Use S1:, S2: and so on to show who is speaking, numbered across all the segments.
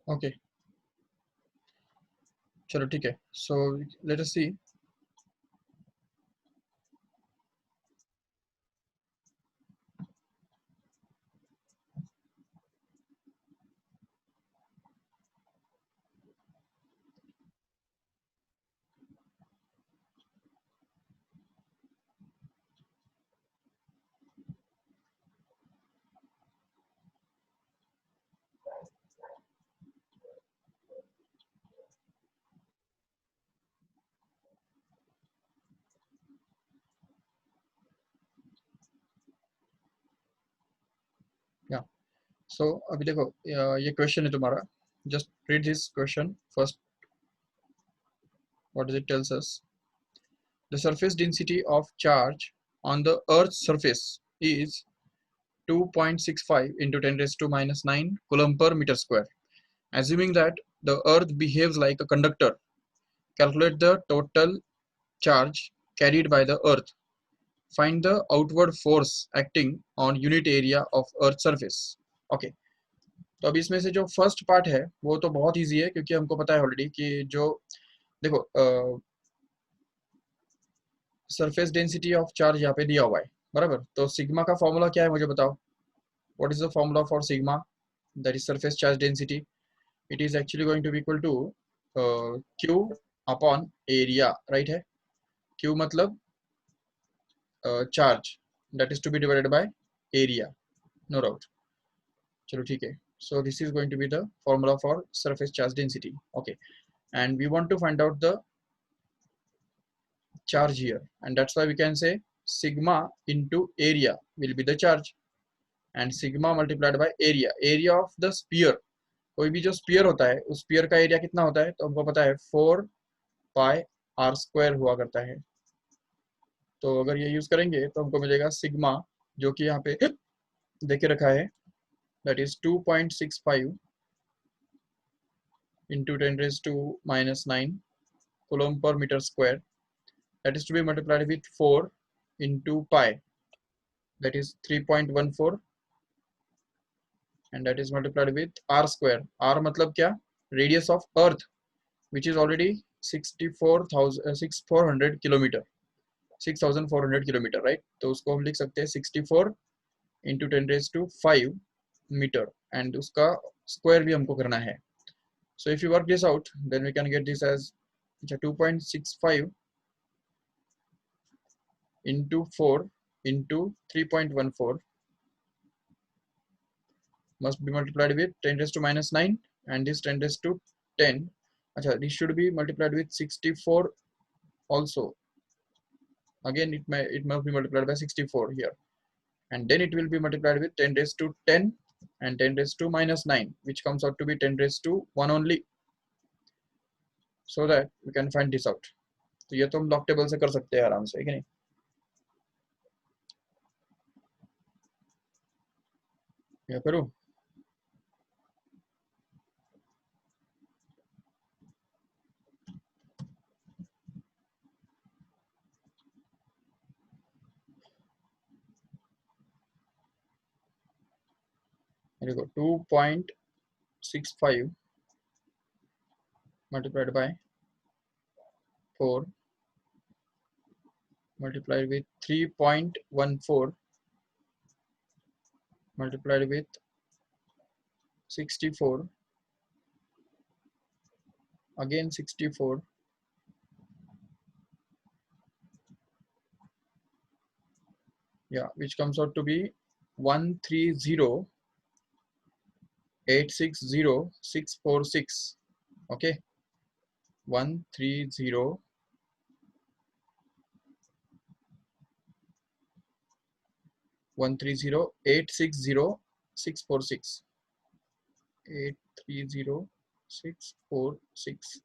S1: Okay, चलो ठीक है. सो लेट अस सी. या सो अभी देखो, ये क्वेश्चन है तुम्हारा. Just read this question first. What does it tells us? The surface density of charge on the Earth's surface is 2.65 into 10 raised to minus 9 coulomb per meter square. Assuming that the Earth behaves like a conductor, calculate the total charge carried by the Earth. Find the outward force acting on unit area of Earth's surface. Okay. तो अब इसमें से जो first part है वो तो बहुत easy है, क्योंकि हमको पता है ऑलरेडी कि जो देखो सरफेस डेंसिटी ऑफ चार्ज यहाँ पे दिया हुआ है, बराबर. तो सिग्मा का फॉर्मूला क्या है मुझे बताओ. What is the formula for sigma? That is surface charge density. It is actually going to be equal to Q upon area, right है. क्यू मतलब charge, that is to be divided by area. No doubt. चलो ठीक है. So this is going to be the formula for surface charge density. Okay, and we want to find out the charge here, and that's why we can say sigma into area will be the charge, and sigma multiplied by area of the sphere. कोई भी जो spear होता है उस spear का area कितना होता है, तो हमको पता है 4 पाई आर स्क्वायर हुआ करता है. तो अगर ये यूज करेंगे तो हमको मिलेगा सिग्मा, जो कि यहाँ पे देखे रखा है, that is 2.65 into 10 raised to minus 9 coulomb per meter square. That is to be multiplied with 4 into pi, that is 3.14, and that is multiplied with r square. R मतलब क्या? Radius of Earth, which is already 6400 kilometre, 6400 kilometre, right. तो उसको हम लिख सकते हैं 64 into 10 raise to 5 metre, and उसका square भी हमको करना है. So if you work this out then we can get this as 2.65 into 4 into 3.14 must be multiplied with 10 raised to minus 9, and this 10 raised to 10. Achha, this should be multiplied with 64 also. Again it must be multiplied by 64 here, and then it will be multiplied with 10 raised to 10 and 10 raised to minus 9, which comes out to be 10 raised to 1 only, so that we can find this out. तो ये तो हम log table से कर सकते हैं आराम से, है कि नहीं. ये करूँ. देखो 2.65 multiplied by 4 multiplied with 3.14 multiplied with 64, again 64, yeah, which comes out to be 130,860,646. Okay, 130,860,646, 830,646,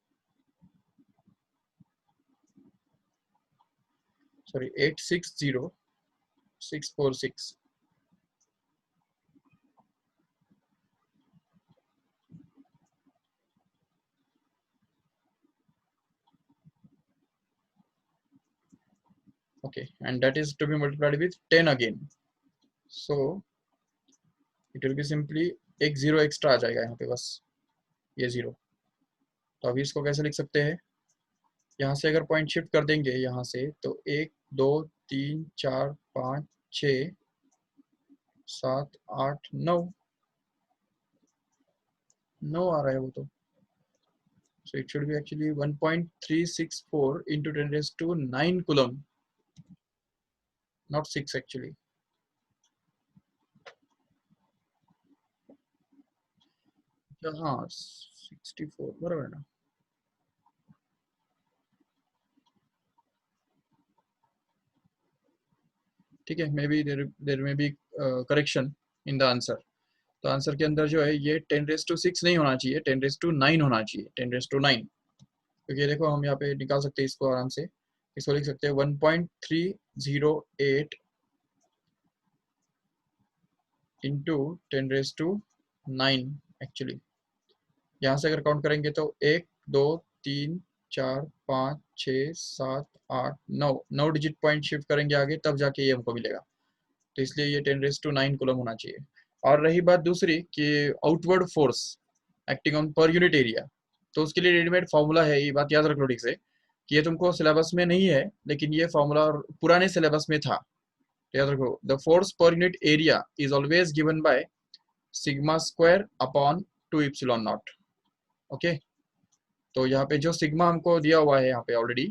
S1: sorry, 860,646. Okay, and that is to be multiplied with 10 again. So it will be simply एक जीरो एक्स्ट्रा आ जाएगा यहाँ पे बस. ये 0। तो अभी इसको कैसे लिख सकते हैं, यहाँ से अगर पॉइंट शिफ्ट कर देंगे यहाँ से, तो 1 2 3 4 5 6 7 8 9, 9 आ रहा है वो तो। So it should be actually 1.364 into 10 raised to 9 coulomb, not 6 actually. हाँ 64 बराबर है ना। ठीक है, मे be there may be correction in the answer. तो आंसर के अंदर जो है ये 10⁻6 नहीं होना चाहिए, 10⁻9 होना चाहिए, 10⁻9। क्योंकि ये देखो हम यहाँ पे निकाल सकते हैं इसको आराम से, इसको लिख सकते हैं 1.308 इंटू 10⁻9 एक्चुअली। यहाँ से अगर काउंट करेंगे तो 1 2 3 4 5 6 7 8 9, 9 डिजिट पॉइंट शिफ्ट करेंगे आगे तब जाके ये हमको मिलेगा। तो इसलिए ये 10⁻9 कूलम होना चाहिए। और रही बात दूसरी कि आउटवर्ड फोर्स एक्टिंग ऑन पर यूनिट एरिया, तो उसके लिए रेडीमेड फॉर्मूला है, ये बात याद रख लो ठीक से, कि ये तुमको सिलेबस में नहीं है, लेकिन ये फॉर्मूला पुराने सिलेबस में था। तो याद रखो, the force per unit area is always given by sigma square upon 2 epsilon not. Okay, तो यहाँ पे जो सिग्मा हमको दिया हुआ है यहाँ पे ऑलरेडी,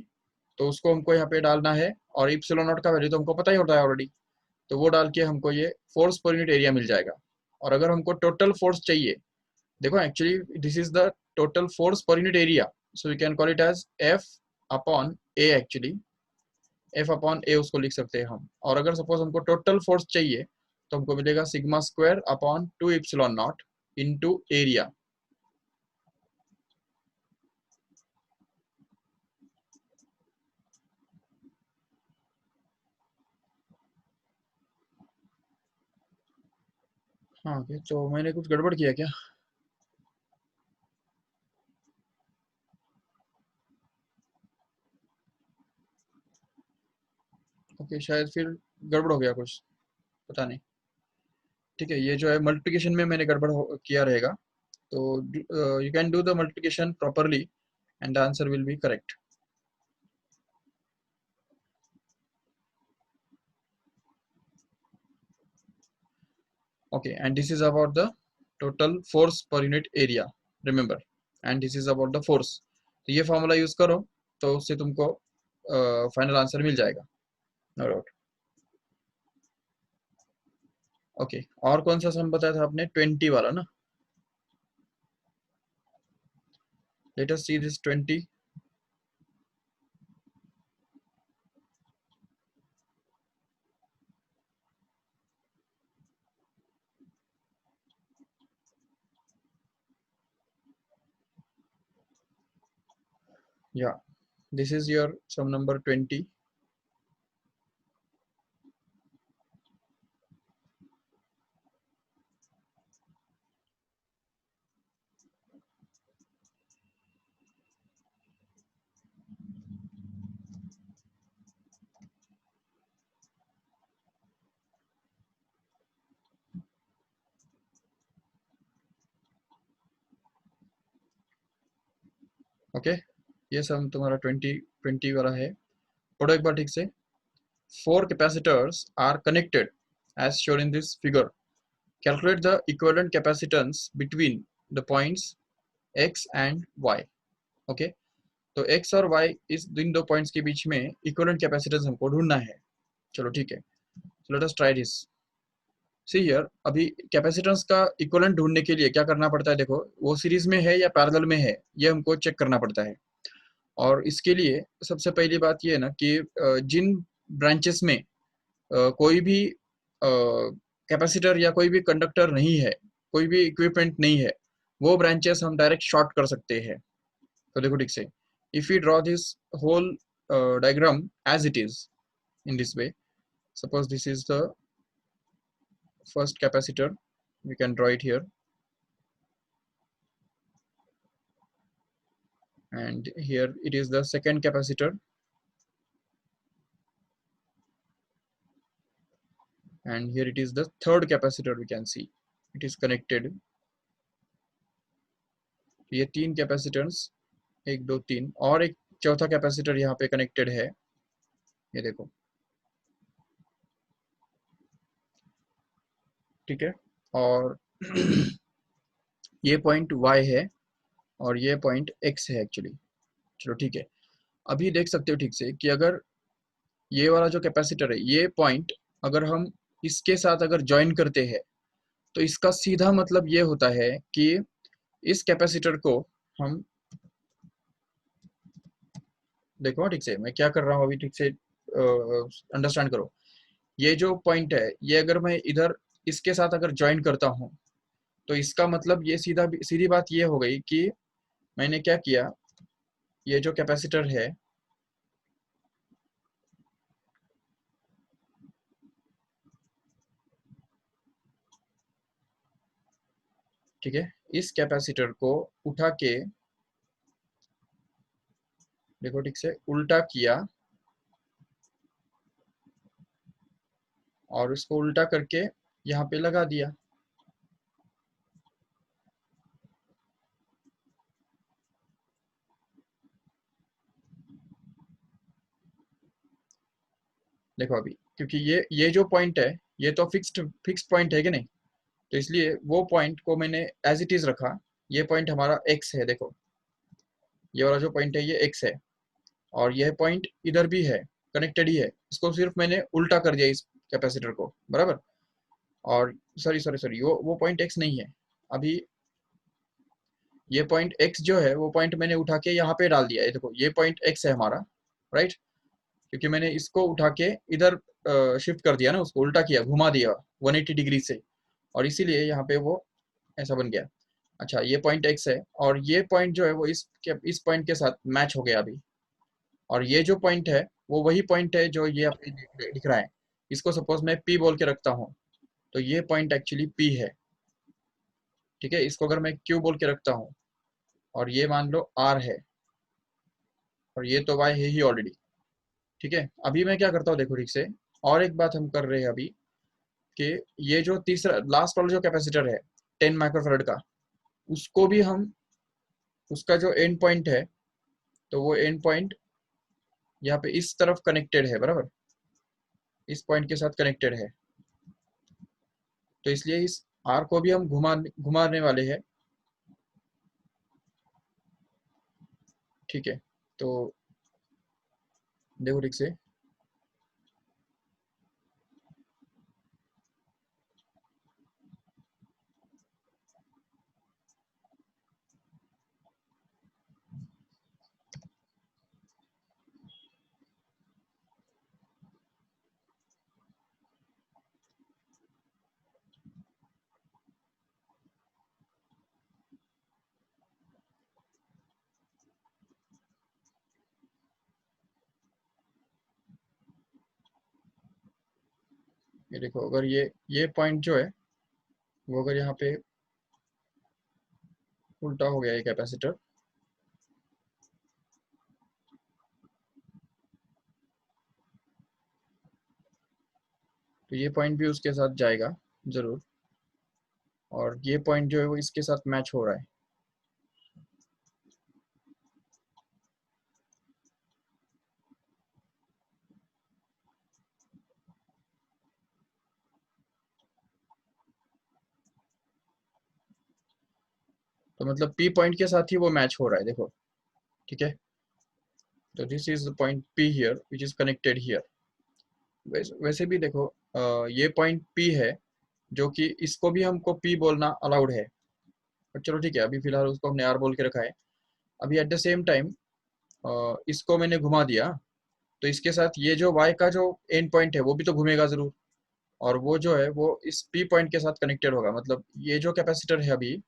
S1: तो उसको हमको यहाँ पे डालना है, और इप्सिलॉन नॉट का वैल्यू तो हमको पता ही होता है ऑलरेडी, तो वो डाल के हमको ये फोर्स पर यूनिट एरिया मिल जाएगा। और अगर हमको टोटल फोर्स चाहिए, देखो actually this is the total force per unit area, so we can call it as F upon A actually, F upon A उसको लिख सकते हैं हम। और अगर सपोज हमको टोटल फोर्स चाहिए तो हमको मिलेगा sigma square upon 2 epsilon not into area. हाँ ओके, तो मैंने कुछ गड़बड़ किया क्या? ओके, शायद फिर गड़बड़ हो गया कुछ, पता नहीं। ठीक है, ये जो है मल्टीप्लिकेशन में मैंने गड़बड़ किया रहेगा, तो you can do the multiplication properly and the answer will be correct. Okay, and this is about the total force per unit area, remember, and this is about the force। तो ये formula use करो, तो उससे तुमको final answer मिल जाएगा, no doubt. Okay, और कौन सा सम बताया था आपने, 20 वाला ना? Let us see this 20। या, this is your sum number 20। Okay, ये सम तुम्हारा 20 वाला है। पढ़ो एक बार ठीक से। Four capacitors are connected as shown in this figure. Calculate the equivalent capacitance between the points x and y. Okay, तो x और y इस इन दो पॉइंट्स के बीच में इक्विवेलेंट कैपेसिटेंस हमको ढूंढना है। चलो ठीक है, let us try this. See here, अभी कैपेसिटेंस का इक्विवेलेंट ढूंढने के लिए क्या करना पड़ता है, देखो वो सीरीज में है या पैरेलल में है, ये हमको चेक करना पड़ता है। और इसके लिए सबसे पहली बात ये है ना कि जिन ब्रांचेस में कोई भी कैपेसिटर या कोई भी कंडक्टर नहीं है, कोई भी इक्विपमेंट नहीं है, वो ब्रांचेस हम डायरेक्ट शॉर्ट कर सकते हैं। तो देखो ठीक से, if we draw this whole diagram as it is in this way, suppose this is the first capacitor, we can draw it here, and here it is the second capacitor, and here it is the third capacitor, we can see it is connected ये 3 capacitance, 1 2 3, और एक चौथा capacitor यहाँ पे connected है, ये देखो। ठीक है, और ये पॉइंट y है और ये पॉइंट x है एक्चुअली। चलो ठीक है, अभी देख सकते हो ठीक से कि अगर ये वाला जो कैपेसिटर है, ये पॉइंट अगर हम इसके साथ अगर ज्वाइन करते हैं तो इसका सीधा मतलब ये होता है कि इस कैपेसिटर को हम, देखो ठीक से मैं क्या कर रहा हूँ अभी, ठीक से अंडरस्टैंड करो। ये जो पॉइंट है, ये अगर मैं इधर इसके साथ अगर ज्वाइन करता हूँ तो इसका मतलब ये सीधी बात ये हो गई कि मैंने क्या किया, ये जो कैपेसिटर है, ठीक है, इस कैपेसिटर को उठा के, देखो ठीक से उल्टा किया और इसको उल्टा करके यहाँ पे लगा दिया। देखो अभी, क्योंकि ये जो पॉइंट है, ये तो फिक्स्ड पॉइंट है कि नहीं, तो इसलिए वो पॉइंट को मैंने एज इट इज रखा। ये पॉइंट हमारा एक्स है, देखो ये वाला जो पॉइंट है ये एक्स है, और यह पॉइंट इधर भी है, कनेक्टेड ही है। इसको सिर्फ मैंने उल्टा कर दिया इस कैपेसिटर को, बराबर। और सॉरी सॉरी सॉरी, वो पॉइंट एक्स नहीं है अभी, ये पॉइंट एक्स जो है वो पॉइंट मैंने उठा के यहाँ पे डाल दिया है। देखो ये पॉइंट एक्स है हमारा, राइट, क्योंकि मैंने इसको उठा के इधर शिफ्ट कर दिया ना, उसको उल्टा किया, घुमा दिया 180 डिग्री से, और इसीलिए यहाँ पे वो ऐसा बन गया। अच्छा, ये पॉइंट एक्स है और ये पॉइंट जो है वो इस पॉइंट के साथ मैच हो गया अभी। और ये जो पॉइंट है वो वही पॉइंट है जो ये आपको दिख रहा है। इसको सपोज मैं पी बोल के रखता हूँ, तो ये पॉइंट एक्चुअली पी है। ठीक है, इसको अगर मैं क्यू बोल के रखता हूँ और ये मान लो आर है, और ये तो वाई है ही ऑलरेडी। ठीक है, अभी मैं क्या करता हूँ, देखो ठीक से, और एक बात हम कर रहे हैं अभी, कि ये जो तीसरा लास्ट वाला जो कैपेसिटर है 10 माइक्रोफेरेड का, उसको भी हम, उसका जो एंड पॉइंट है, तो वो एंड पॉइंट यहाँ पे इस तरफ कनेक्टेड है, बराबर, इस पॉइंट के साथ कनेक्टेड है। तो इसलिए इस आर को भी हम घुमाने वाले हैं। ठीक है, तो देखो ठीक से, ये देखो, अगर ये पॉइंट जो है वो अगर यहाँ पे उल्टा हो गया ये कैपेसिटर, तो ये पॉइंट भी उसके साथ जाएगा जरूर, और ये पॉइंट जो है वो इसके साथ मैच हो रहा है। तो मतलब पी पॉइंट के साथ ही वो मैच हो रहा है, देखो। ठीक है, तो this is the point P here which is connected here. वैसे भी देखो, ये पॉइंट पी है, जो कि इसको भी हमको पी बोलना अलाउड है, पर चलो ठीक है, अभी फिलहाल उसको हमने आर बोल के रखा है। अभी एट द सेम टाइम इसको मैंने घुमा दिया, तो इसके साथ ये जो y का जो एंड पॉइंट है वो भी तो घूमेगा जरूर, और वो जो है वो इस p पॉइंट के साथ कनेक्टेड होगा। मतलब ये जो कैपेसिटर है अभी,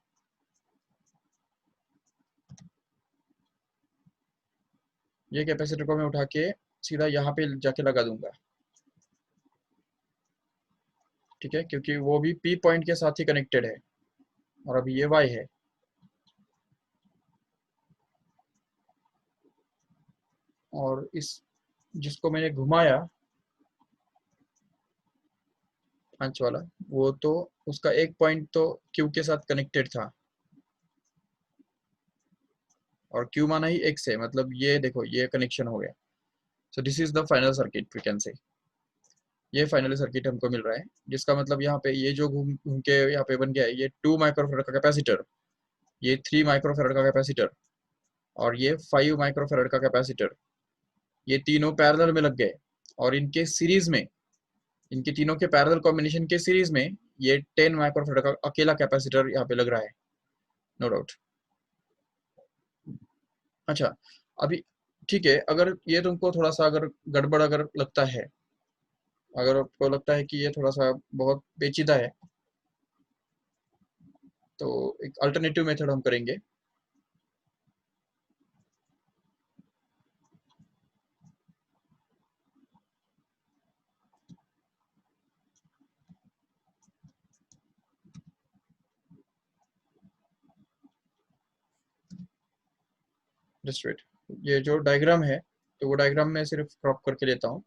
S1: ये कैपेसिटर को मैं उठा के सीधा यहाँ पे जाके लगा दूंगा। ठीक है, क्योंकि वो भी p पॉइंट के साथ ही कनेक्टेड है, और अभी ये y है। और इस जिसको मैंने घुमाया, पांच वाला, वो तो उसका एक पॉइंट तो q के साथ कनेक्टेड था। और Q माना ही X है, मतलब ये देखो ये कनेक्शन हो गया। So this is the final circuit we can say. ये फाइनल सर्किट हमको मिल रहा है, जिसका मतलब यहाँ पे ये जो घूम घूम के यहाँ पे बन गया है, ये 2 माइक्रोफेरेड का कैपेसिटर, ये 3 माइक्रोफेरेड का कैपेसिटर और ये 5 माइक्रोफेरेड का कैपेसिटर, ये तीनों पैरेलल में लग गए और इनके सीरीज में, इनके तीनों के पैरेलल कॉम्बिनेशन के सीरीज में ये 10 माइक्रोफेरेड का अकेला कैपेसिटर यहाँ पे लग रहा है, नो डाउट। अच्छा, अभी ठीक है, अगर ये तुमको थोड़ा सा अगर गड़बड़ अगर लगता है, अगर आपको लगता है कि ये थोड़ा सा बहुत पेचीदा है, तो एक अल्टरनेटिव मेथड हम करेंगे। जस्ट वेट, ये जो डायग्राम है तो वो डायग्राम में सिर्फ क्रॉप करके लेता हूँ।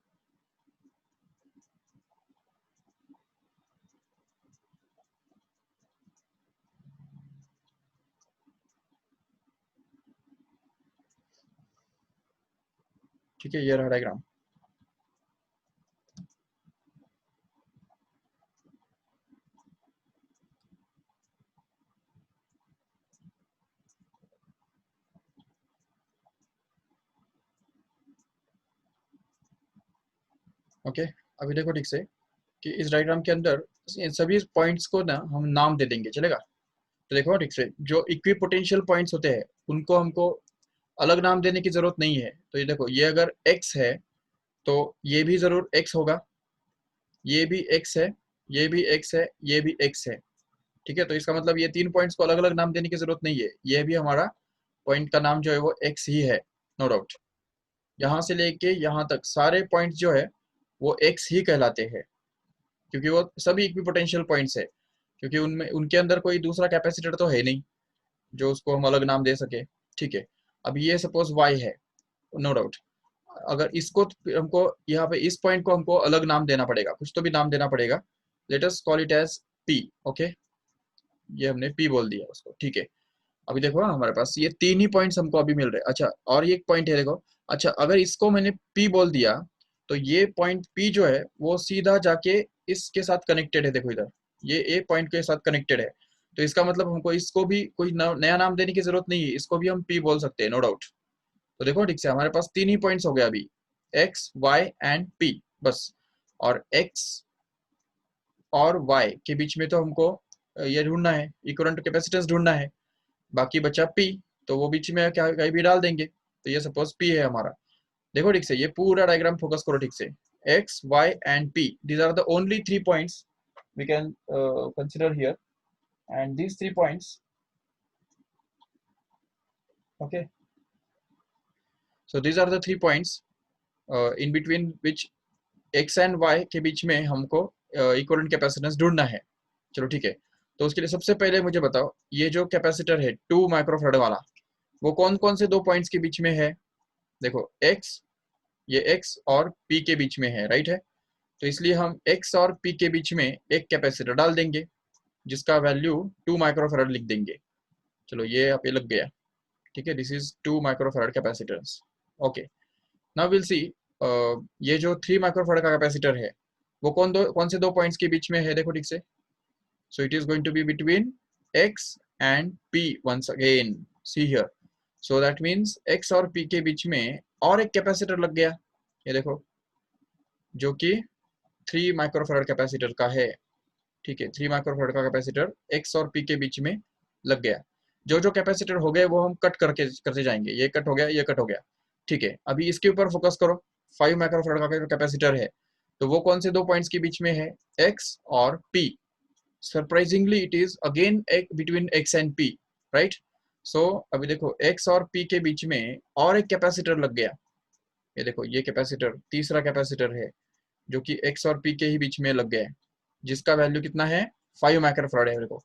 S1: ठीक है, ये रहा डायग्राम। ओके, अभी देखो ठीक से कि इस डायग्राम के अंदर इन सभी पॉइंट्स को ना हम नाम दे देंगे, चलेगा? तो देखो ठीक से, जो इक्विपोटेंशियल पॉइंट्स होते हैं उनको हमको अलग नाम देने की जरूरत नहीं है। तो ये देखो, ये अगर x है तो ये भी जरूर x होगा, ये भी x है, ये भी x है, ये भी x है। ठीक है, तो इसका मतलब ये तीन पॉइंट्स को अलग अलग नाम देने की जरूरत नहीं है, ये भी हमारा पॉइंट का नाम जो है वो x ही है, नो डाउट। यहाँ से लेके यहाँ तक सारे पॉइंट्स जो है वो x ही कहलाते हैं, क्योंकि वो सभी इक्विपोटेंशियल पॉइंट्स है, क्योंकि उनमें उनके अंदर कोई दूसरा कैपेसिटर तो है नहीं जो उसको हम अलग नाम दे सके। ठीक है, अब ये सपोज y है, नो डाउट। अगर इसको हमको यहाँ पे इस पॉइंट को हमको अलग नाम देना पड़ेगा, कुछ तो भी नाम देना पड़ेगा। Let us call it as p। Okay, ये हमने p बोल दिया उसको, ठीक है। अभी देखो हमारे पास ये तीन ही पॉइंट्स हमको अभी मिल रहे हैं। अच्छा, और ये एक पॉइंट है देखो, अच्छा अगर इसको मैंने p बोल दिया तो ये पॉइंट p जो है वो सीधा जाके इसके साथ कनेक्टेड है, देखो इधर ये a पॉइंट के साथ कनेक्टेड है। तो इसका मतलब हमको इसको भी कोई नया नाम देने की जरूरत नहीं है, इसको भी हम p बोल सकते हैं, नो डाउट। तो देखो ठीक से हमारे पास तीन ही पॉइंट्स हो गए अभी, x y एंड p, बस। और x और y के बीच में तो हमको ये ढूंढना है, इक्विवेलेंट कैपेसिटेंस ढूंढना है। बाकी बचा p, तो वो बीच में क्या कहीं भी डाल देंगे, तो ये सपोज p है हमारा। देखो ठीक से, ये पूरा डायग्राम फोकस करो ठीक से, x y and p, these are the only 3 points we can consider here, and these 3 points, okay, so these are the 3 points in between which x and y के बीच में हमको इक्विवेलेंट कैपेसिटेंस ढूंढना है। चलो ठीक है, तो उसके लिए सबसे पहले मुझे बताओ, ये जो कैपेसिटर है 2 माइक्रोफैराड वाला, वो कौन कौन से दो पॉइंट्स के बीच में है? देखो x, ये x और p के बीच में है, राइट है। तो इसलिए हम x और p के बीच में एक कैपेसिटर डाल देंगे जिसका वैल्यू 2 माइक्रोफैराड लिख देंगे। चलो ये यहाँ पे लग गया, ठीक है, this is 2 microfarad capacitors. Okay, now will see, ये जो 3 माइक्रोफैराड का कैपेसिटर है वो कौन से दो पॉइंट्स के बीच में है? देखो ठीक से, so it is going to be between x and p once again, see here, so that means x और p के बीच में और एक कैपेसिटर लग गया, ये देखो, जो कि 3 माइक्रोफैराड कैपेसिटर का है। ठीक है, 3 माइक्रोफैराड का कैपेसिटर x और p के बीच में लग गया। जो जो कैपेसिटर हो गए वो हम कट करके करते जाएंगे, ये कट हो गया, ये कट हो गया। ठीक है, अभी इसके ऊपर फोकस करो, 5 माइक्रोफैराड का कैपेसिटर है, तो वो कौन से दो पॉइंट्स के बीच में है? x और p। Surprisingly it is again between x and p, right. So अभी देखो x और p के बीच में और एक कैपेसिटर लग गया, ये देखो ये कैपेसिटर तीसरा कैपेसिटर है जो कि x और p के ही बीच में लग गया है, जिसका वैल्यू कितना है? 5 माइक्रोफैराड है देखो।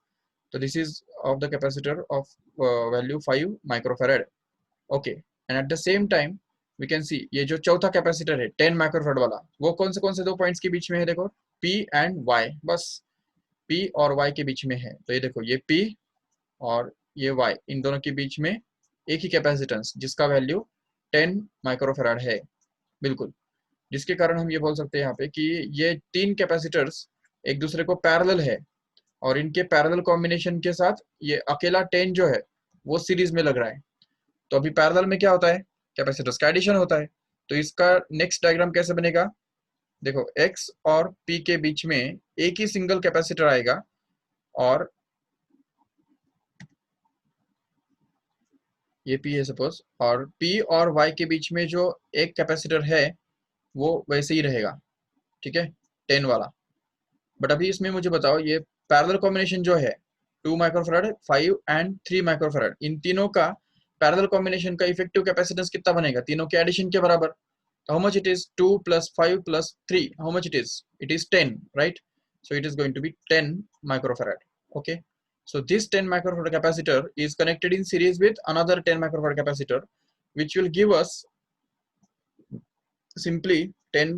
S1: तो this is of the capacitor of value 5 microfarad. Okay, and at the same time we can see ये जो चौथा कैपेसिटर है 10 माइक्रोफैराड वाला, वो कौन से दो पॉइंट्स के बीच में है? देखो p एंड y, बस p और y के बीच में है। तो ये देखो ये p और ये y, इन दोनों के बीच में एक ही कैपेसिटेंस जिसका वैल्यू 10 माइक्रोफैराड है, बिल्कुल, जिसके कारण हम ये बोल सकते हैं यहाँ पे कि ये तीन कैपेसिटर्स एक दूसरे को पैरेलल है और इनके पैरेलल कॉम्बिनेशन के साथ ये अकेला 10 जो है वो सीरीज में लग रहा है। तो अभी पैरेलल में क्या होता है, कैपेसिटर्स का एडिशन होता है। तो इसका नेक्स्ट डायग्राम कैसे बनेगा, देखो x और p के बीच में एक ही सिंगल कैपेसिटर आएगा और ये p है सपोज, और p और y के बीच में जो एक कैपेसिटर है वो वैसे ही रहेगा, ठीक है, 10 वाला। बट अभी इसमें मुझे बताओ ये पैरेलल कॉम्बिनेशन जो है 2 माइक्रोफैराड 5 एंड 3 माइक्रोफैराड, इन तीनों का पैरेलल कॉम्बिनेशन का इफेक्टिव कैपेसिटेंस कितना बनेगा तीनों के एडिशन के बराबर। How much it is? 2 plus 5 plus 3. How much it is? It is 10, right? So it is going to be 10 microfarad. Okay. So this 10 microfarad capacitor is connected in series with another 10 microfarad capacitor, which will give us simply 10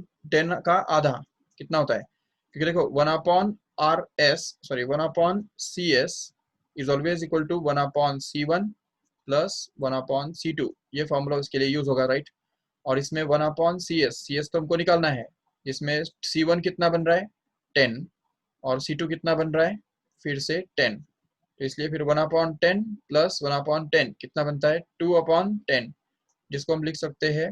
S1: का आधा कितना होता है, क्योंकि देखो 1 upon RS, sorry 1 upon CS is always equal to 1 upon C1 plus 1 upon C2, ये formula उसके लिए यूज होगा, राइट। और इसमें 1 अपॉन सी एस तो हमको निकालना है, इसमें C1 कितना बन रहा है 10 और C2 कितना बन रहा है फिर से 10, तो इसलिए फिर 1 अपॉन 10 प्लस 1 अपॉन 10 कितना बनता है 2 अपॉन 10, जिसको हम लिख सकते हैं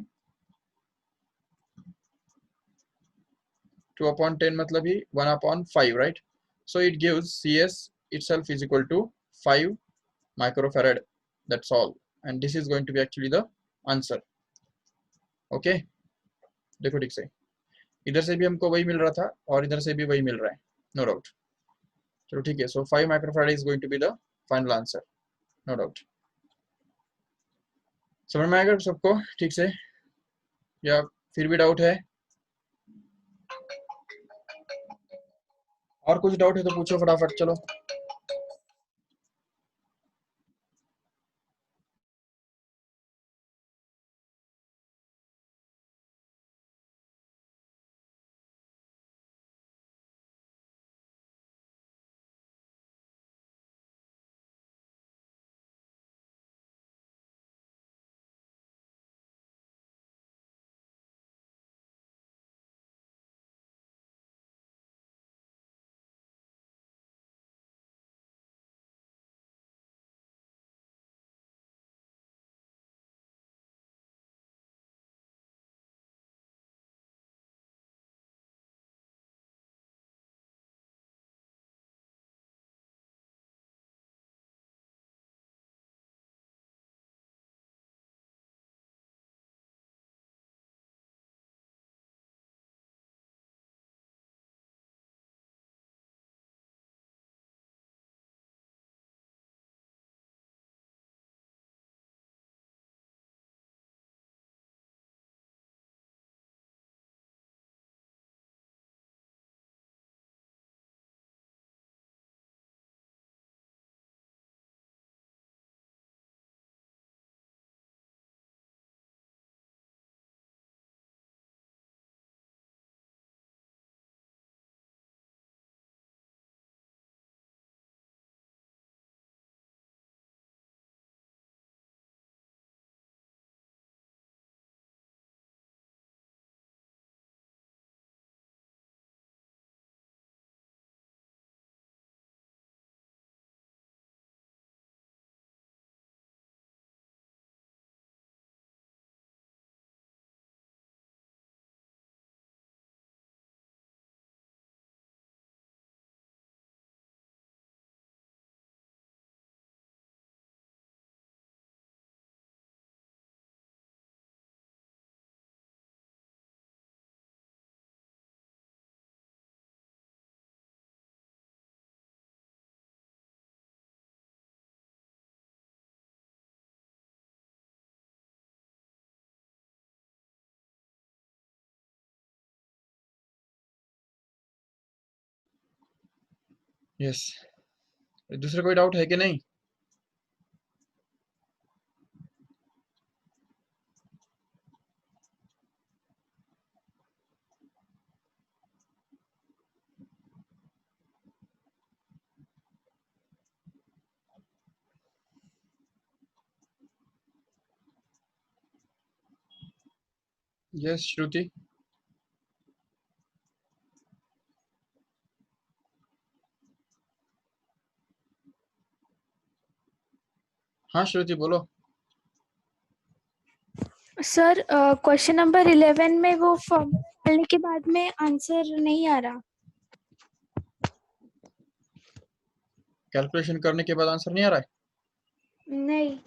S1: 2 अपॉन 10 मतलब ही 1 upon 5, right. So it gives CS itself is equal to 5 microfarad, that's all, and this is going to be actually the answer. Okay, देखो ठीक से इधर से भी हमको वही मिल रहा था और इधर से भी वही मिल रहा है, नो डाउट। चलो ठीक है, so 5 microfarad is going to be the final answer, no doubt. समझ में आएगा सबको ठीक से, या फिर भी डाउट है? और कुछ डाउट है तो पूछो फटाफट, चलो। यस, दूसरे कोई डाउट है कि नहीं? यस श्रुति। हाँ श्रुति बोलो।
S2: सर क्वेश्चन नंबर 11 में वो फॉर्मूला डालने के बाद में आंसर नहीं आ रहा।
S1: कैलकुलेशन करने के बाद आंसर नहीं आ रहा है?
S2: नहीं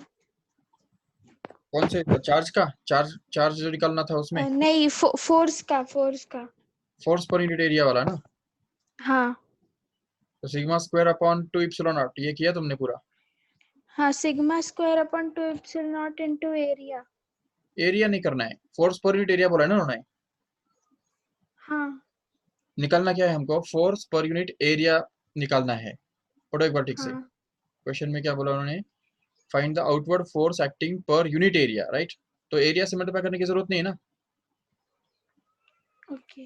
S1: कौन से चार्ज का? चार्ज चार्ज जो निकालना था उसमें?
S2: नहीं, फोर्स का।
S1: फोर्स पर यूनिट एरिया वाला ना?
S2: हाँ
S1: तो sigma square upon 2 epsilon not, ये किया तुमने पूरा?
S2: हाँ, sigma square upon 2 epsilon not into area.
S1: Area नहीं करना है, फोर्स पर यूनिट एरिया बोला है ना उन्होंने।
S2: हाँ
S1: निकालना क्या है हमको? फोर्स पर यूनिट एरिया निकालना है। पढ़ो एक बार ठीक से।
S2: हाँ
S1: क्वेश्चन में क्या बोला उन्होंने? Find the outward force acting पर यूनिट एरिया, राइट? तो एरिया से मल्टीप्लाई करने की जरूरत नहीं है ना।
S2: ओके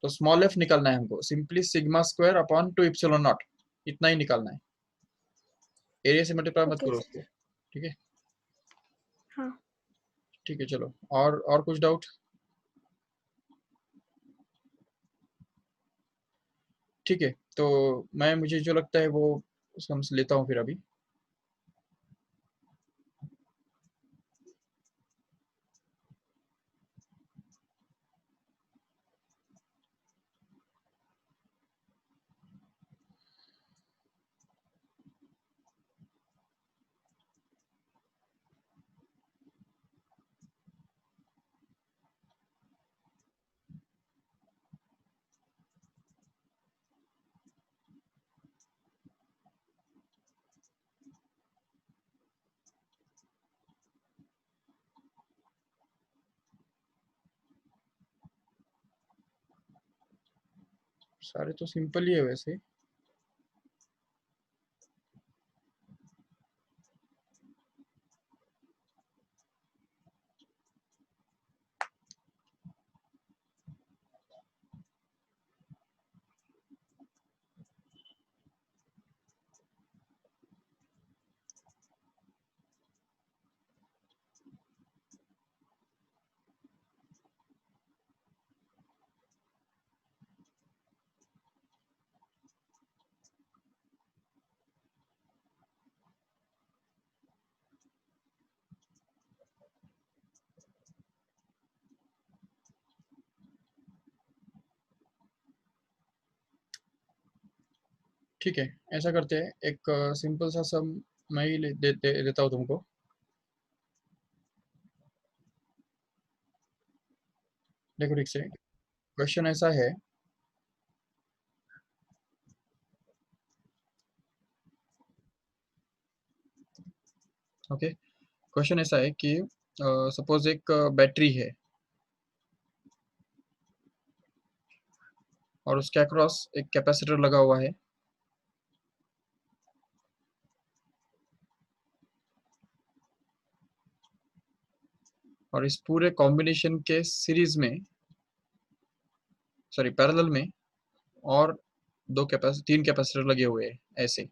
S1: तो स्मॉल एफ निकालना है हमको, simply sigma square upon 2 epsilon not, इतना ही निकालना है। एरिया से मल्टीप्लाई मत
S2: ओके
S1: करो
S2: सर।
S1: उसको। ठीक है।
S2: हाँ
S1: ठीक है चलो, और कुछ डाउट? ठीक है, तो मैं मुझे जो लगता है वो समझ लेता हूँ फिर अभी। सारे तो सिंपल ही है वैसे। ठीक है, ऐसा करते हैं, एक सिंपल सा सम मैं ही देता हूँ तुमको। देखो ठीक से, क्वेश्चन ऐसा है। ओके, क्वेश्चन ऐसा है कि सपोज एक बैटरी है और उसके अक्रॉस एक कैपेसिटर लगा हुआ है, और इस पूरे कॉम्बिनेशन के सीरीज में, सॉरी पैरेलल में, और तीन कैपेसिटर लगे हुए हैं ऐसे।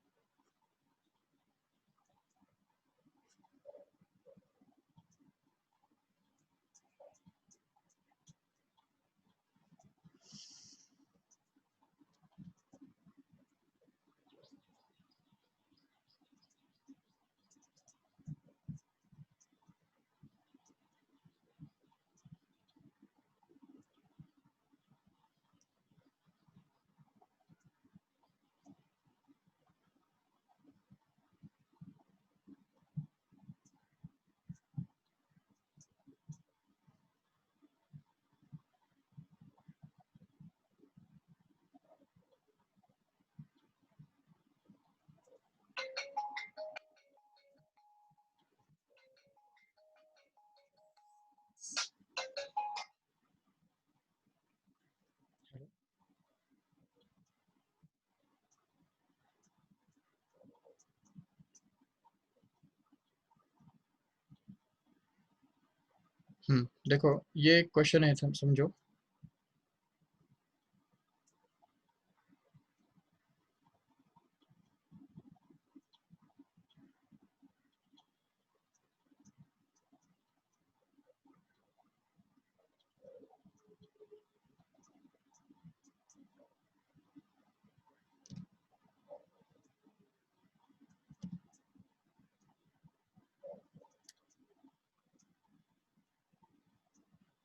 S1: देखो ये क्वेश्चन है, समझो।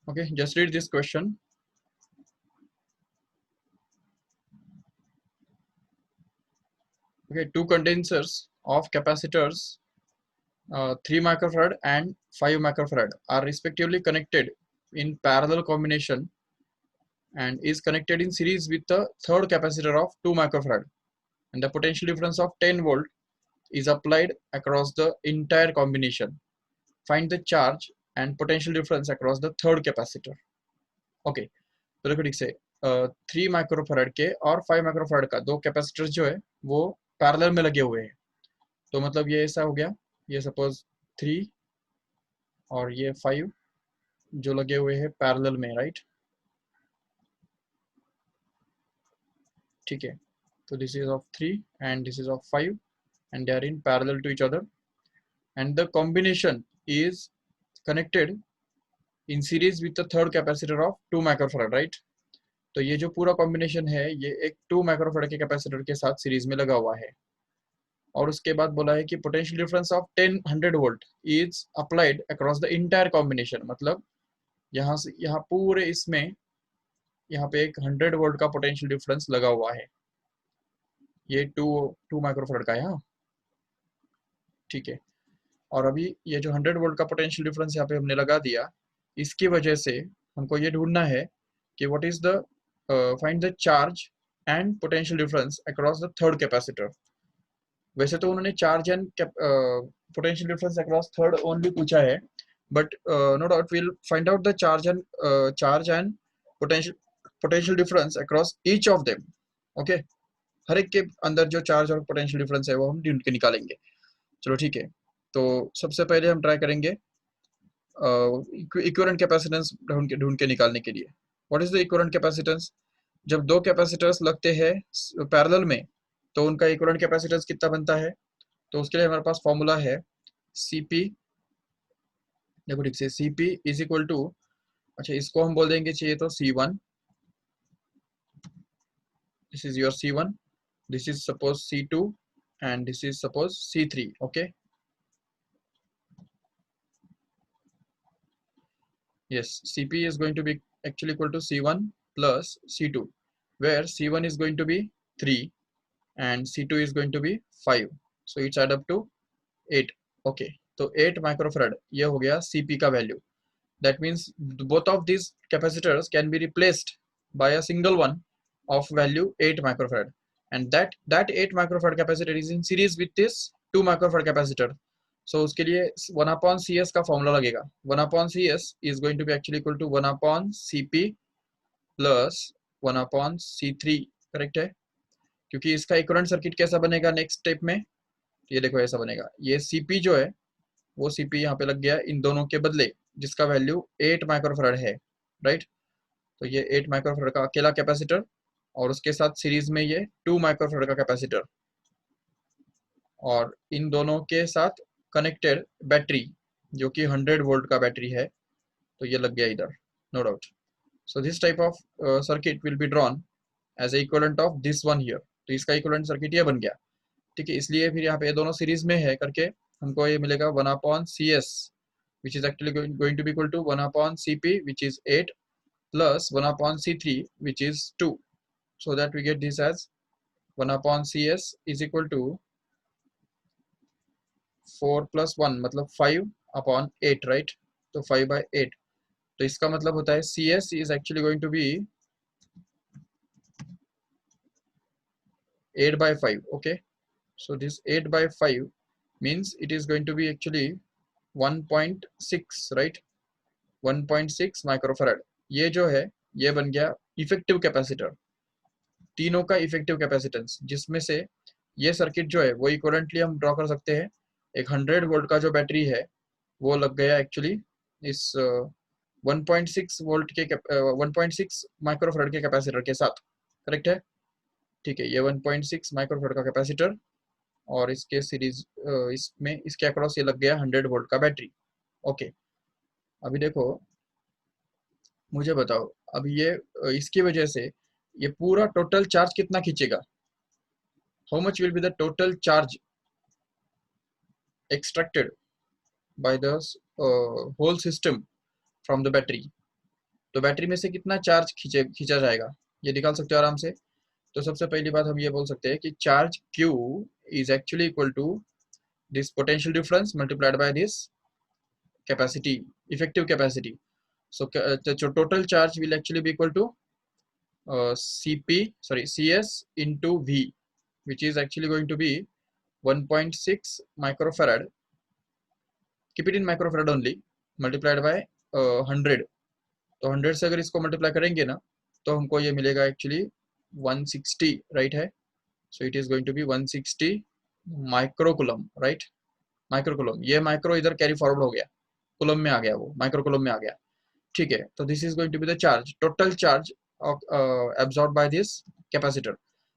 S1: Okay, just read this question. Okay, two condensers of capacitors 3 microfarad and 5 microfarad are respectively connected in parallel combination and is connected in series with the third capacitor of 2 microfarad, and the potential difference of 10 volt is applied across the entire combination. Find the charge and potential difference across the third capacitor. Okay, तो देखो ठीक से 3 microfarad के और 5 microfarad का दो capacitor जो है वो पैरेलल में लगे हुए हैं। तो मतलब ये ऐसा हो गया, ये सपोज 3 और ये 5 जो लगे हुए हैं पैरेलल में, राइट। ठीक है, तो this is of 3 and this is of 5 and they are in parallel to each other, and the combination is connected in series with the third capacitor of 2 microfarad, right। तो ये जो पूरा combination है ये एक 2 माइक्रोफैराड के capacitor के साथ सीरीज में लगा हुआ है। और उसके बाद बोला है कि potential difference of 10 volt is applied across the entire combination, मतलब यहाँ से यहाँ पूरे इसमें यहाँ पे एक 100 वोल्ट का पोटेंशियल डिफरेंस लगा हुआ है। ये टू माइक्रोफैराड का है, हाँ ठीक है। और अभी ये जो 100 वोल्ट का पोटेंशियल डिफरेंस यहाँ पे हमने लगा दिया, इसकी वजह से हमको ये ढूंढना है कि what is the find the charge and potential difference across the third capacitor. वैसे तो उन्होंने charge and potential difference across third only पूछा है, but no doubt will find out the charge and potential difference across each of them. Okay, हर एक के अंदर जो चार्ज और पोटेंशियल डिफरेंस है वो हम ढूंढ के निकालेंगे। चलो ठीक है, तो सबसे पहले हम ट्राई करेंगे इक्विवेलेंट कैपेसिटेंस ढूंढ के निकालने के लिए। What is the equivalent capacitance? जब दो कैपेसिटर्स लगते हैं पैरेलल में तो उनका इक्विवेलेंट कैपेसिटेंस कितना बनता है? तो उसके लिए हमारे पास फॉर्मूला है Cp, देखो ठीक से Cp इज इक्वल टू, अच्छा इसको हम बोल देंगे चाहिए तो C1, this is your C1, this is suppose C2 and this is suppose C3, okay। Yes, Cp is going to be actually equal to C1 plus C2, where C1 is going to be 3 and C2 is going to be 5, so it's add up to 8, okay। तो 8 microfarad ये हो गया Cp का value. That means both of these capacitors can be replaced by a single one of value 8 microfarad, and that 8 microfarad capacitor is in series with this 2 microfarad capacitor। So उसके लिए 1 upon Cs का formula लगेगा। 1 upon Cs is going to be actually equal to 1 upon Cp plus 1 upon C3, correct है। क्योंकि इसका equivalent circuit कैसा बनेगा next step में, ये देखो ऐसा बनेगा, ये Cp जो है वो Cp यहाँ पे लग गया इन दोनों के बदले, जिसका वैल्यू 8 माइक्रोफैराड है, राइट। तो ये 8 माइक्रोफैराड का अकेला कैपेसिटर और उसके साथ सीरीज में ये 2 माइक्रोफैराड का कैपेसिटर, और इन दोनों के साथ कनेक्टेड बैटरी जो कि 100 वोल्ट का बैटरी है, तो ये लग गया इधर, no doubt. So this type of circuit will be drawn as a equivalent of this one here. तो इसका इक्विवेलेंट सर्किट ये बन गया, ठीक है। इसलिए फिर यहाँ पे ये दोनों सीरीज में है करके हमको ये मिलेगा 1 upon Cs which is actually going to be equal to 1 upon Cp which is 8 plus 1 upon C3 which is 2, so that we get this as 1 upon Cs is equal to 4 plus 1 मतलब 5 upon 8, right। तो 5 by 8, तो इसका मतलब होता है Cs is actually going to be 8 by 5, okay। So this 8 by 5 means it is going to be actually 1.6, right। 1.6 microfarad ये जो है ये बन गया इफेक्टिव कैपेसिटर, तीनों का इफेक्टिव कैपेसिटेंस, जिसमें से ये सर्किट जो है वो इक्विवेलेंटली हम ड्रॉ कर सकते हैं। एक 100 वोल्ट का जो बैटरी है वो लग गया एक्चुअली इस 1.6 वोल्ट के 1.6 माइक्रोफैराड के कैपेसिटर के साथ, करेक्ट है, ठीक है। ये 1.6 माइक्रोफैराड का कैपेसिटर और इसके सीरीज इसमें इसके अक्रॉस ये लग गया 100 वोल्ट का बैटरी, ओके। अभी देखो मुझे बताओ, अभी ये इसकी वजह से ये पूरा टोटल चार्ज कितना खींचेगा? How much will be the total charge extracted by the whole system from the battery? तो बैटरी में से कितना चार्ज खींचा जाएगा ये निकाल सकते हो आराम से। तो सबसे पहली बात हम ये बोल सकते हैं कि charge Q is actually equal to this potential difference multiplied by this capacity, effective capacity. So total charge will actually be equal to CS into V, which is actually going to be 1.6 microfarad. Keep it in microfarad only, multiplied by 100. तो 100 से अगर इसको multiply करेंगे ना तो हमको ये मिलेगा एक्चुअली 160, राइट है। So it is going to be 160 microcoulomb, right. Microcoulomb, ये माइक्रो इधर कैरी फॉरवर्ड हो गया, कुलम में आ गया, वो माइक्रोकुलम में आ गया, ठीक है। तो this is going to be the charge, total charge absorbed by this capacitor।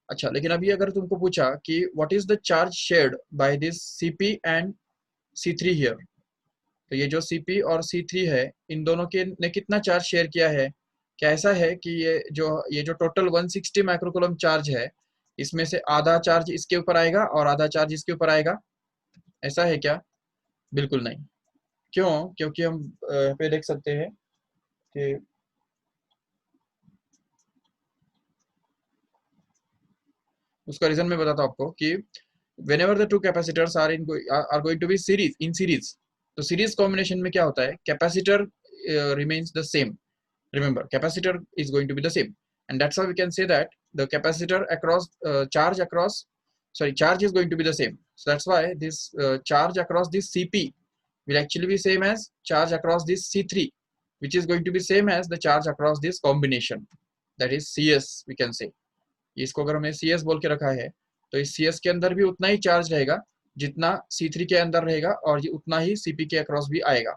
S1: अच्छा, लेकिन अभी अगर तुमको पूछा कि what is the charge shared by this CP and C3 here, तो ये जो CP और C3 है इन दोनों के ने कितना चार्ज शेयर किया है। क्या ऐसा है कि ये जो टोटल 160 माइक्रोकुलम चार्ज है इसमें से आधा चार्ज इसके ऊपर आएगा और आधा चार्ज इसके ऊपर आएगा, ऐसा है क्या? बिल्कुल नहीं। क्यों? क्योंकि हम यहाँ पे देख सकते हैं कि उसका रीजन मैं बताता हूँ आपको कि whenever the two capacitors are going to be in series, तो series combination में क्या होता है, capacitor remains the same। Remember, capacitor is going to be the same, and that's how we can say that the capacitor across charge is going to be the same। So that's why this charge across this CP will actually be same as charge across this C3, which is going to be same as the charge across this combination, that is CS we can say। इसको अगर हमने CS बोल के रखा है तो इस CS के अंदर भी उतना ही चार्ज रहेगा जितना C3 के अंदर रहेगा और ये उतना ही CP के अक्रॉस भी आएगा।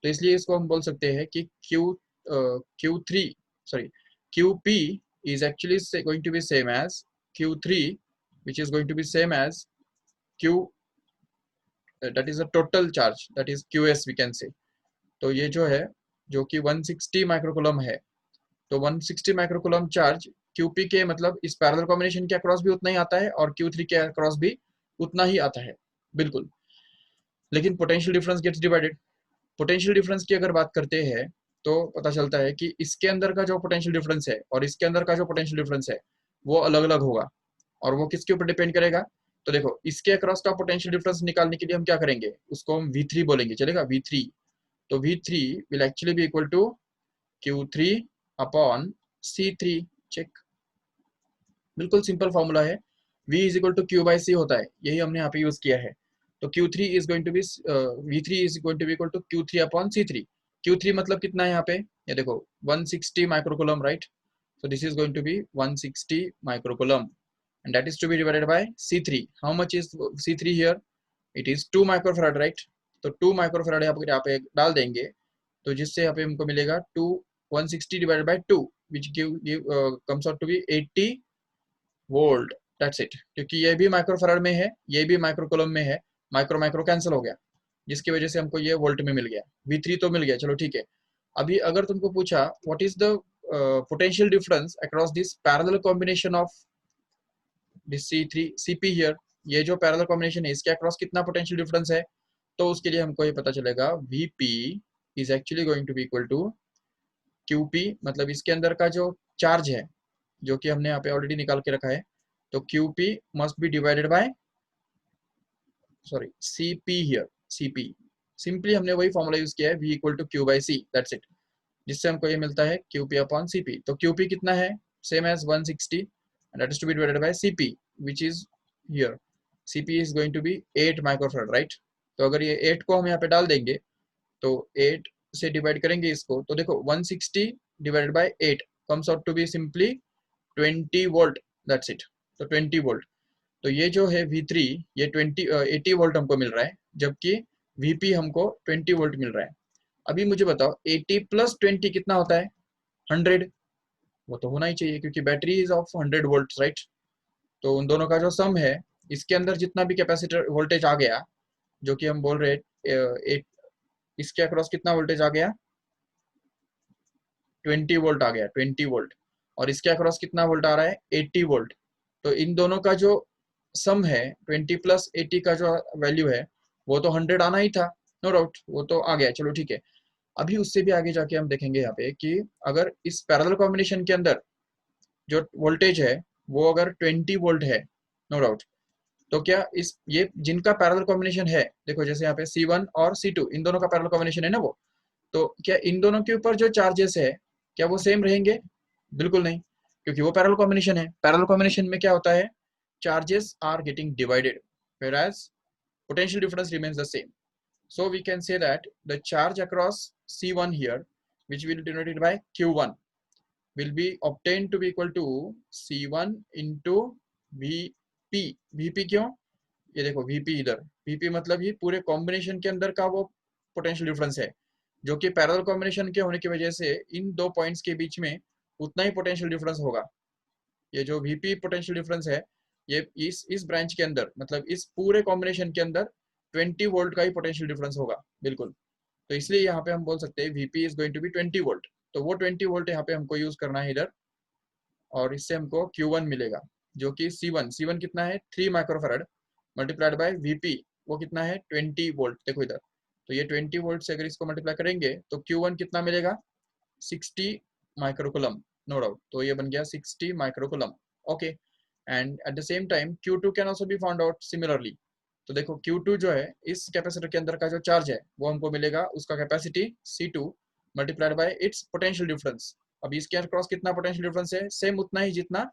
S1: तो इसलिए इसको हम बोल सकते हैं कि QP is actually going to be same as Q3, which is going to be same as Q, that is a total charge, that is QS we can say। तो ये जो है जो कि 160 माइक्रोकुलम है, तो 160 माइक्रोकुलम चार्ज QP के मतलब इस पैरेलल कॉम्बिनेशन के अक्रॉस भी उतना ही आता है और Q3 के अक्रॉस भी उतना ही आता है, बिल्कुल। लेकिन potential difference gets divided. Potential difference की अगर बात करते हैं तो पता चलता है कि इसके अंदर का जो पोटेंशियल डिफरेंस है और इसके अंदर का जो पोटेंशियल डिफरेंस है वो अलग अलग होगा, और वो किसके ऊपर डिपेंड करेगा। तो देखो, इसके अक्रॉस का पोटेंशियल डिफरेंस निकालने के लिए हम क्या करेंगे, उसको हम V3 बोलेंगे, चलेगा V3। तो V3 will actually be equal to Q3 upon C3, check, बिल्कुल सिंपल फॉर्मूला है। V is equal to Q by C होता है, यही हमने यहाँ पे यूज किया है। तो Q3 is going to be V3 is going to be equal to Q3 upon C3। Q3 मतलब कितना है यहाँ पे, ये देखो 160 microcoulomb, right. So this is going to be 160 microcoulomb, and that is to be divided by C3। How much is C3 here? It is 2 microfarad, right? तो 2 microfarad यहाँ पे डाल देंगे तो जिससे यहाँ पे हमको मिलेगा 160 divided by 2, which comes out to be 80 volt. That's it। क्योंकि ये भी माइक्रोफैराड में है, ये भी माइक्रोकुलम में है, माइक्रो माइक्रो कैंसिल हो गया, जिसकी वजह से हमको ये वोल्ट में मिल गया। V3 तो मिल गया, चलो ठीक है। अभी अगर तुमको पूछा what is the potential difference across this parallel combination of this C3 CP here, ये जो पैरेलल कॉम्बिनेशन है इसके अक्रॉस कितना पोटेंशियल डिफरेंस है, तो उसके लिए हमको ये पता चलेगा VP is actually going to be equal to QP, मतलब इसके अंदर का जो चार्ज है जो कि हमने यहाँ पे ऑलरेडी निकाल के रखा है, तो QP must be divided by CP here. CP simply हमने वही फॉर्मूला यूज किया है, V equal to Q by C, that's it, जिससे हमको ये मिलता है QP अपॉन CP। तो QP कितना है, same as 160, and that is to be divided by CP, which is here CP is going to be 8 microfarad, right. तो अगर ये 8 को हम यहाँ पे डाल देंगे तो 8 से डिवाइड करेंगे इसको, तो देखो 160 divided by 8 comes out to be simply 20 volt, that's it. तो 20 वोल्ट, तो ये जो है V3 ये 80 वोल्ट हमको मिल रहा है, जबकि VP हमको 20 वोल्ट मिल रहा है। अभी मुझे बताओ 80 प्लस 20 कितना होता है, 100। वो तो होना ही चाहिए क्योंकि battery is of 100 volt, right. तो उन दोनों का जो सम है, इसके अंदर जितना भी कैपेसिटर वोल्टेज आ गया, जो कि हम बोल रहे हैं इसके अक्रॉस कितना वोल्टेज आ गया, 20 वोल्ट आ गया, 20 वोल्ट। और इसके अक्रॉस कितना वोल्ट आ रहा है, 80 वोल्ट। तो इन दोनों का जो सम है 20 प्लस 80 का जो वैल्यू है वो तो 100 आना ही था, नो डाउट, वो तो आ गया, चलो ठीक है। अभी उससे भी आगे जाके हम देखेंगे यहाँ पे कि अगर इस पैरेलल कॉम्बिनेशन के अंदर जो वोल्टेज है वो अगर 20 वोल्ट है, नो डाउट, तो क्या इस ये जिनका पैरेलल कॉम्बिनेशन है, देखो जैसे यहाँ पे C1 और C2 इन दोनों का पैरेलल कॉम्बिनेशन है ना वो, तो क्या इन दोनों के ऊपर जो चार्जेस है क्या वो सेम रहेंगे? बिल्कुल नहीं, क्योंकि वो पैरेलल कॉम्बिनेशन है। पैरेलल कॉम्बिनेशन में क्या होता है, charges are getting divided whereas potential difference remains the same. So we can say that the charge across C1 here, which will be denoted by Q1, will be obtained to be equal to C1 into VP. VP क्यों? ये देखो VP इधर, VP मतलब ही पूरे combination के अंदर का वो पोटेंशियल डिफरेंस है, जो कि पैरेलल कॉम्बिनेशन के होने की वजह से इन दो पॉइंट्स के बीच में उतना ही पोटेंशियल डिफरेंस होगा। ये जो VP पोटेंशियल डिफरेंस है, ये इस ब्रांच के अंदर मतलब इस पूरे कॉम्बिनेशन के अंदर 20 वोल्ट का ही पोटेंशियल डिफरेंस होगा, बिल्कुल। तो इसलिए यहाँ पे हम बोल सकते हैं VP is going to be 20 volt. तो वो 20 वोल्ट यहाँ पे हमको यूज करना है इधर, और इससे हमको Q1 मिलेगा, जो कि C1 कितना है 3 माइक्रोफैराड मल्टीप्लाइड बाय VP, वो कितना है 20 वोल्ट। देखो इधर, तो ये 20 वोल्ट से अगर इसको मल्टीप्लाई करेंगे तो Q1 कितना मिलेगा 60 माइक्रोकुलम, नो डाउट। तो ये बन गया 60 microcoulomb, okay. And at the same time Q2 can also be found out similarly. तो देखो Q2 जो है इस कैपेसिटर के अंदर का जो चार्ज है वो हमको मिलेगा उसका capacity C2 multiplied by it's potential difference. अब इसके अक्रॉस कितना पोटेंशियल डिफरेंस है, सेम उतना ही जितना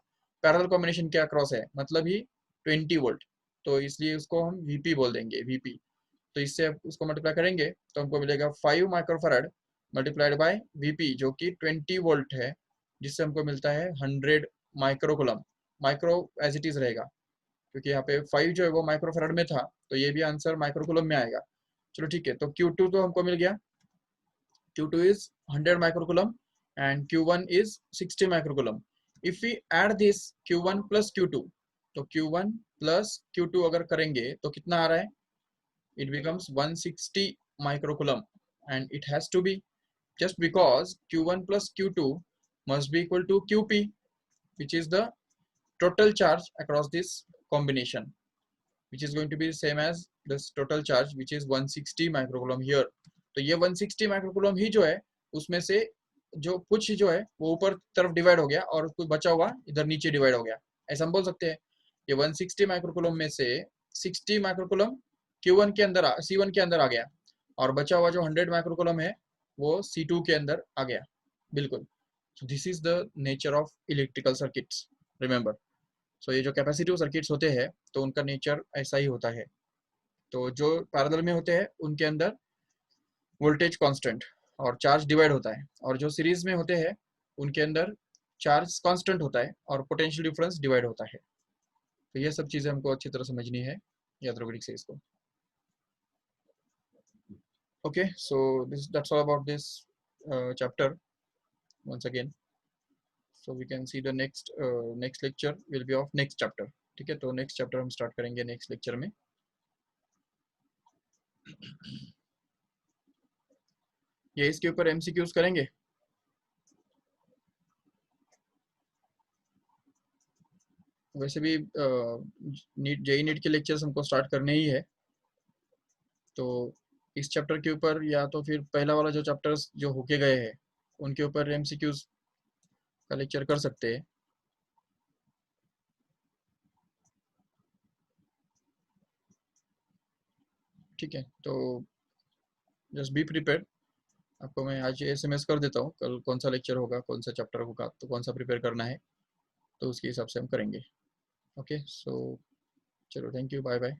S1: पैरेलल कॉम्बिनेशन के अक्रॉस है, मतलब ही 20 वोल्ट। तो इसलिए उसको हम VP बोल देंगे, VP। तो इससे उसको मल्टीप्लाई करेंगे तो हमको मिलेगा 5 माइक्रोफैराड मल्टीप्लाइड बाय VP, जो कि 20 वोल्ट है, जिससे हमको मिलता है 100 microcoulomb. Micro as it is रहेगा, क्योंकि यहाँ पे 5 जो है वो माइक्रोफैराड में था, तो ये भी आंसर माइक्रोकुलम में आएगा। चलो ठीक है, तो Q2 तो हमको मिल गया, Q2 is 100 microcoulomb and Q1 is 60 microcoulomb. If we add this Q1 plus Q2, तो Q1 plus Q2 अगर करेंगे तो कितना आ रहा है, it becomes 160 microcoulomb, and it has to be, just because Q1 plus Q2 must be equal to QP, which is the total charge across this combination, which is going to be the same as this total charge, which is 160 microcoulomb here. तो ये 160 microcoulomb ही जो है उसमें से जो कुछ जो है वो ऊपर तरफ डिवाइड हो गया और कुछ बचा हुआ इधर नीचे डिवाइड हो गया, ऐसा हम बोल सकते हैं। ये 160 माइक्रोकुलम में से 60 माइक्रोकुलम Q1 के अंदर C1 के अंदर आ गया, और बचा हुआ जो 100 माइक्रोकुलम है वो C2 के अंदर आ गया, बिल्कुल। So this is the nature of electrical circuits, remember. So ये जो कैपेसिटिव सर्किट्स होते हैं तो उनका नेचर ऐसा ही होता है। तो जो पैरेलल में होते हैं उनके अंदर वोल्टेज कांस्टेंट और चार्ज डिवाइड होता है, और जो सीरीज में होते हैं उनके अंदर चार्ज कांस्टेंट होता है और पोटेंशियल डिफरेंस डिवाइड होता है। तो ये सब चीजें हमको अच्छी तरह समझनी है, याद रखो ठीक से इसको। Okay, so this that's all about this chapter once again. So we can see the next lecture will be of next chapter, ठीक है। तो नेक्स्ट चैप्टर हम स्टार्ट करेंगे नेक्स्ट लेक्चर में। ये इसके ऊपर MCQs करेंगे। वैसे भी नीट JEE नीट के लेक्चर्स हमको स्टार्ट करने ही है, तो इस चैप्टर के ऊपर या तो फिर पहला वाला जो चैप्टर्स जो होके गए हैं उनके ऊपर MCQs का लेक्चर कर सकते हैं। ठीक है, तो जस्ट बी प्रिपेयर। आपको मैं आज SMS कर देता हूँ कल कौन सा लेक्चर होगा, कौन सा चैप्टर होगा, तो कौन सा प्रिपेयर करना है, तो उसके हिसाब से हम करेंगे। ओके, सो चलो, थैंक यू, बाय बाय।